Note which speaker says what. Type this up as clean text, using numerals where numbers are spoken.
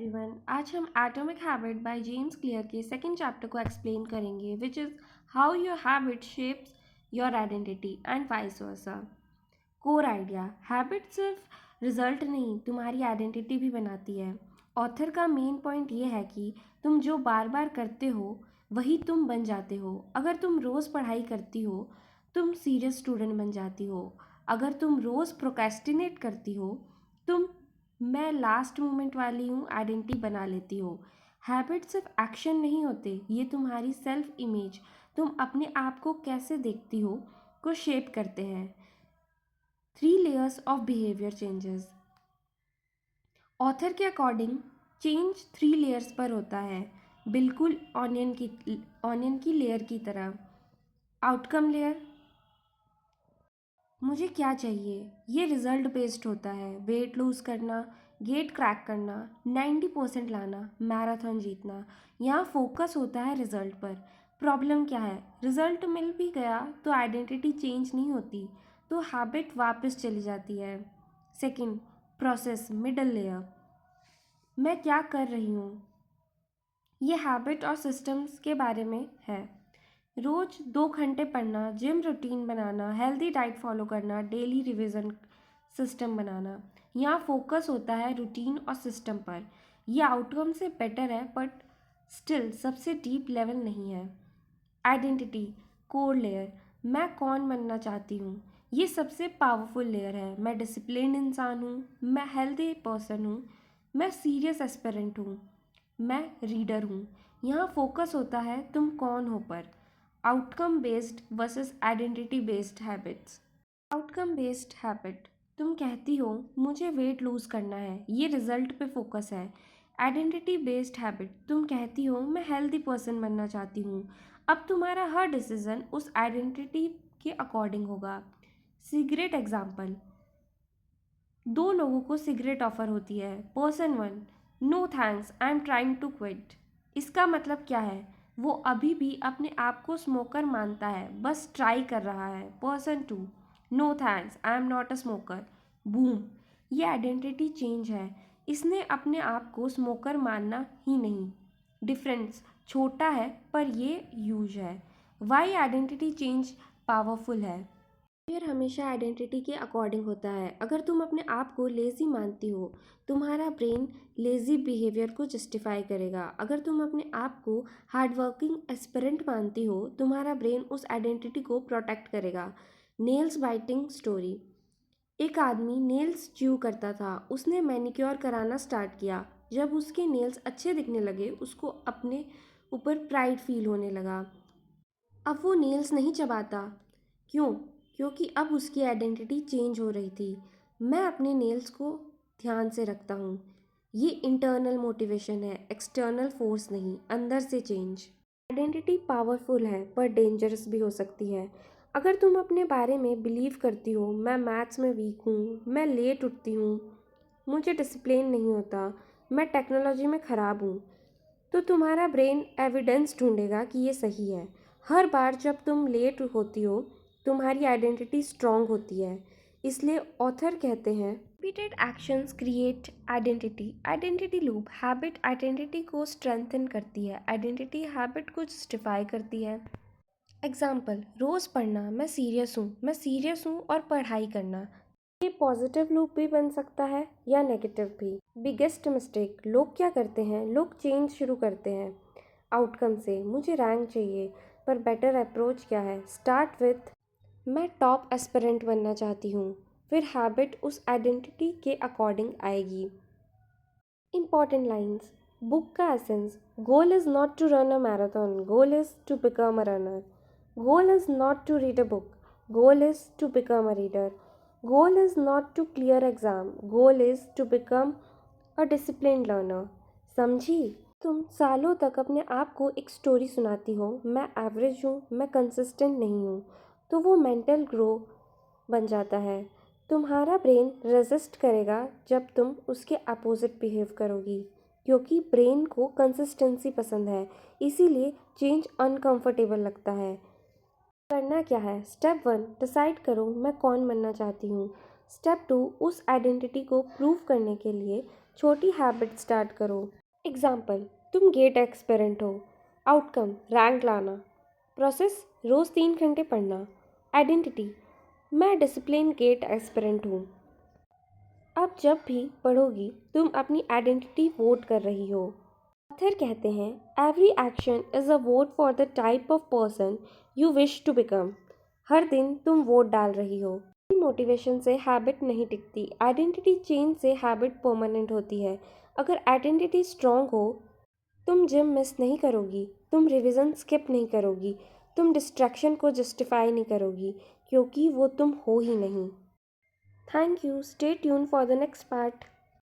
Speaker 1: Everyone, आज हम atomic habit by James clear के सेकंड चैप्टर को एक्सप्लेन करेंगे which is how your habit shapes your identity and vice versa. Core idea, habit सिर्फ result नहीं तुम्हारी आइडेंटिटी भी बनाती है। ऑथर का मेन पॉइंट ये है कि तुम जो बार बार करते हो वही तुम बन जाते हो। अगर तुम रोज़ पढ़ाई करती हो तुम सीरियस स्टूडेंट बन जाती हो। अगर तुम रोज़ प्रोक्रेस्टिनेट करती हो तुम मैं लास्ट मोमेंट वाली हूँ आइडेंटिटी बना लेती हो। हैबिट सिर्फ एक्शन नहीं होते, ये तुम्हारी सेल्फ इमेज, तुम अपने आप को कैसे देखती हो को शेप करते हैं। 3 layers of behaviour changes. Author के अकॉर्डिंग चेंज 3 लेयर्स पर होता है, बिल्कुल ऑनियन की लेयर की तरह। आउटकम लेयर, मुझे क्या चाहिए, ये रिजल्ट बेस्ड होता है। वेट लूज़ करना, गेट क्रैक करना, 90% लाना, मैराथन जीतना। यहाँ फोकस होता है रिजल्ट पर। प्रॉब्लम क्या है, रिजल्ट मिल भी गया तो आइडेंटिटी चेंज नहीं होती, तो हैबिट वापस चली जाती है। सेकंड, प्रोसेस मिडल लेयर, मैं क्या कर रही हूँ, ये हैबिट और सिस्टम्स के बारे में है। रोज़ 2 घंटे पढ़ना, जिम रूटीन बनाना, हेल्दी डाइट फॉलो करना, डेली रिवीजन सिस्टम बनाना। यहाँ फोकस होता है रूटीन और सिस्टम पर। यह आउटकम से बेटर है बट स्टिल सबसे डीप लेवल नहीं है। आइडेंटिटी कोर लेयर, मैं कौन बनना चाहती हूँ, ये सबसे पावरफुल लेयर है। मैं डिसिप्लिन इंसान हूँ, मैं हेल्दी पर्सन हूँ, मैं सीरियस एस्पिरेंट हूँ, मैं रीडर हूँ। यहाँ फोकस होता है तुम कौन हो पर। Outcome based versus identity based habits. Outcome based habit, तुम कहती हो मुझे वेट लूज़ करना है, ये रिजल्ट पे फोकस है। आइडेंटिटी बेस्ड हैबिट, तुम कहती हो मैं हेल्दी पर्सन बनना चाहती हूँ। अब तुम्हारा हर डिसीजन उस आइडेंटिटी के अकॉर्डिंग होगा। सिगरेट एग्जाम्पल, 2 लोगों को सिगरेट ऑफर होती है। Person 1, no thanks I am trying to quit. इसका मतलब क्या है, वो अभी भी अपने आप को स्मोकर मानता है, बस ट्राई कर रहा है। Person 2, no thanks I am not a smoker. Boom, ये आइडेंटिटी चेंज है, इसने अपने आप को स्मोकर मानना ही नहीं। डिफरेंस छोटा है पर ये यूज है। वाई आइडेंटिटी चेंज पावरफुल है। फिर हमेशा आइडेंटिटी के अकॉर्डिंग होता है। अगर तुम अपने आप को लेज़ी मानती हो तुम्हारा ब्रेन लेज़ी बिहेवियर को जस्टिफाई करेगा। अगर तुम अपने आप को हार्डवर्किंग एस्पिरेंट मानती हो तुम्हारा ब्रेन उस आइडेंटिटी को प्रोटेक्ट करेगा। नेल्स बाइटिंग स्टोरी, एक आदमी नेल्स च्यू करता था, उसने मैनिक्योर कराना स्टार्ट किया। जब उसके नेल्स अच्छे दिखने लगे उसको अपने ऊपर प्राइड फील होने लगा। अब वो नेल्स नहीं चबाता। क्यों? क्योंकि अब उसकी आइडेंटिटी चेंज हो रही थी। मैं अपने नेल्स को ध्यान से रखता हूँ। ये इंटरनल मोटिवेशन है, एक्सटर्नल फोर्स नहीं, अंदर से चेंज। आइडेंटिटी पावरफुल है पर डेंजरस भी हो सकती है। अगर तुम अपने बारे में बिलीव करती हो मैं मैथ्स में वीक हूँ, मैं लेट उठती हूँ, मुझे डिसिप्लिन नहीं होता, मैं टेक्नोलॉजी में ख़राब हूँ, तो तुम्हारा ब्रेन एविडेंस ढूंढेगा कि ये सही है। हर बार जब तुम लेट होती हो तुम्हारी आइडेंटिटी स्ट्रांग होती है। इसलिए ऑथर कहते हैं repeated actions create identity. Identity loop, habit identity को स्ट्रेंथन करती है, आइडेंटिटी हैबिट को जस्टिफाई करती है। एग्जाम्पल, रोज़ पढ़ना, मैं सीरियस हूँ और पढ़ाई करना। ये पॉजिटिव लूप भी बन सकता है या नेगेटिव भी। बिगेस्ट मिस्टेक, लोग क्या करते हैं, लोग चेंज शुरू करते हैं आउटकम से। मुझे रैंक चाहिए पर बेटर अप्रोच क्या है। स्टार्ट विथ मैं टॉप एस्पिरेंट बनना चाहती हूँ, फिर हैबिट उस आइडेंटिटी के अकॉर्डिंग आएगी। इंपॉर्टेंट लाइन्स, बुक का essence, goal is not to run a marathon, goal is to become a runner. Goal is not to read a book, goal is to become a reader. Goal is not to clear exam, goal is to become a disciplined learner. समझी? तुम सालों तक अपने आप को एक story सुनाती हो, मैं एवरेज हूँ, मैं कंसिस्टेंट नहीं हूँ, तो वो मेंटल ग्रो बन जाता है। तुम्हारा ब्रेन रेजिस्ट करेगा जब तुम उसके अपोजिट बिहेव करोगी, क्योंकि ब्रेन को कंसिस्टेंसी पसंद है, इसीलिए चेंज अनकंफर्टेबल लगता है। करना क्या है? स्टेप 1, डिसाइड करो मैं कौन बनना चाहती हूँ। स्टेप 2, उस आइडेंटिटी को प्रूव करने के लिए छोटी हैबिट स्टार्ट करो। एग्जाम्पल, तुम गेट एक्सपेरेंट हो। आउटकम, रैंक लाना। प्रोसेस, रोज़ 3 घंटे पढ़ना। आइडेंटिटी, मैं डिसिप्लिन गेट एक्सपेरेंट हूँ। अब जब भी पढ़ोगी तुम अपनी आइडेंटिटी वोट कर रही हो। ऑथर कहते हैं, every action is a vote for the type of person you wish to become. हर दिन तुम वोट डाल रही हो। मोटिवेशन से हैबिट नहीं टिकती, आइडेंटिटी चेंज से हैबिट परमानेंट होती है। अगर आइडेंटिटी स्ट्रांग हो, तुम जिम मिस नहीं करोगी, तुम रिवीजन स्किप नहीं करोगी, तुम डिस्ट्रैक्शन को जस्टिफाई नहीं करोगी, क्योंकि वो तुम हो ही नहीं। Thank you, stay tune for the next part.